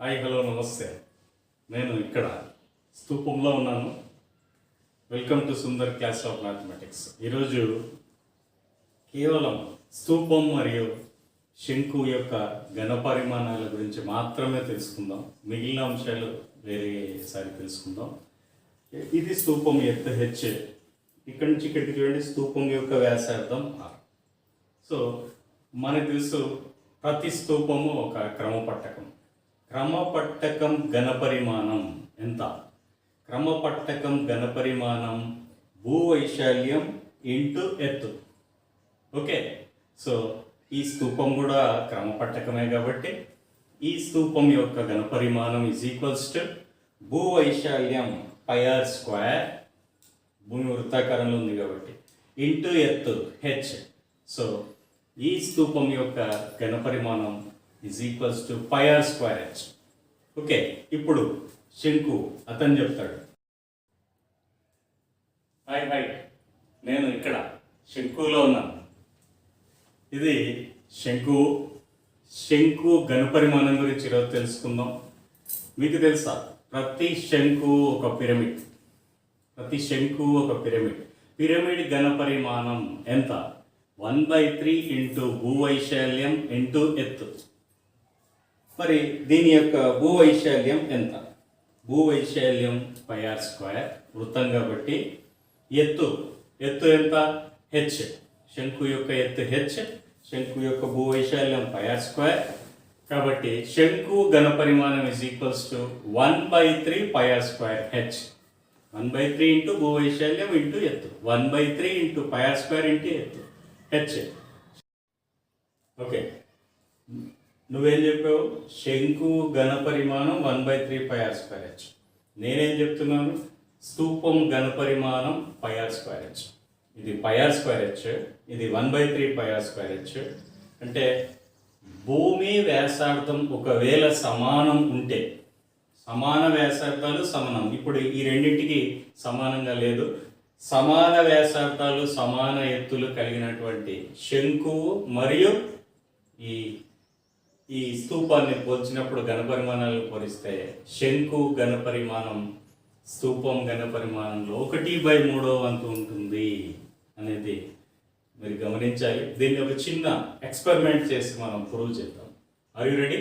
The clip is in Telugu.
హాయ్ హలో నమస్తే. నేను ఇక్కడ స్తూపంలో ఉన్నాను. Welcome to Sundar class of mathematics. ఈరోజు కేవలం స్తూపం మరియు శంకు యొక్క ఘన పరిమాణాల గురించి మాత్రమే తెలుసుకుందాం. మిగిలిన అంశాలు వేరేసారి తెలుసుకుందాం. ఇది స్తూపం ఎత్తు హెచ్. ఇక్కడి నుంచి ఇక్కడికి చూడండి, స్తూపం యొక్క వ్యాసార్థం ఆర్. సో మనకు తెలుసు ప్రతి స్తూపము ఒక క్రమపట్టకం. క్రమపట్టకం ఘనపరిమాణం ఎంత? క్రమపట్టకం ఘనపరిమాణం భూవైశాల్యం ఇంటూ ఎత్తు. ఓకే, సో ఈ స్తూపం కూడా క్రమపట్టకమే కాబట్టి ఈ స్తూపం యొక్క ఘనపరిమాణం ఈజ్ ఈక్వల్స్ టు భూవైశాల్యం πr స్క్వేర్, భూమి వృత్తాకారంలో ఉంది కాబట్టి, ఇంటూ ఎత్తు హెచ్. సో ఈ స్తూపం యొక్క ఘనపరిమాణం is equals to πr square h. Okay, ఇప్పుడు శంకు అతను చెప్తాడు. హాయ్, నేను ఇక్కడ శంకులో ఉన్నాను. ఇది శంకు ఘనపరిమాణం గురించి ఈరోజు తెలుసుకుందాం. మీకు తెలుసా, ప్రతి శంకు ఒక పిరమిడ్. పిరమిడ్ ఘనపరిమాణం ఎంత? 1/3 ఇంటూ భూవైశాల్యం ఇంటూ ఎత్తు. మరి దీని యొక్క భూవైశాల్యం ఎంత? భూవైశాల్యం πr స్క్వేర్, వృత్తం కాబట్టి. ఎత్తు ఎంత? హెచ్. శంకు యొక్క ఎత్తు హెచ్, శంకు యొక్క భూవైశాల్యం πr స్క్వేర్. కాబట్టి శంకు ఘనపరిమాణం is equals to 1/3 πr square h. 1/3 into భూవైశాల్యం ఇంటూ ఎత్తు, 1/3 ఇంటూ πr స్క్వేర్ ఇంటూ ఎత్తు హెచ్. ఓకే, నువ్వేం చెప్పావు? శంకు ఘనపరిమాణం 1/3 πr స్క్వేర్ హెచ్. నేనేం చెప్తున్నాను? స్తూపం ఘనపరిమాణం πr స్క్వేర్ హెచ్. ఇది πr స్క్వేర్ హెచ్, ఇది 1/3 πr స్క్వేర్ హెచ్. అంటే భూమి వ్యాసార్థం ఒకవేళ సమానం ఉంటే, సమాన వ్యాసార్థాలు సమానం, ఇప్పుడు ఈ రెండింటికి సమానంగా లేదు, సమాన వ్యాసార్థాలు సమాన ఎత్తులు కలిగినటువంటి శంకువు మరియు ఈ స్తూపాన్ని పోల్చినప్పుడు ఘనపరిమాణాలు పోలిస్తే శంకు ఘనపరిమాణం స్తూపం ఘనపరిమాణంలో 1/3 వంతు ఉంటుంది అనేది మీరు గమనించాలి. దీన్ని ఒక చిన్న ఎక్స్పెరిమెంట్ చేసి మనం ప్రూవ్ చేద్దాం. Are you ready?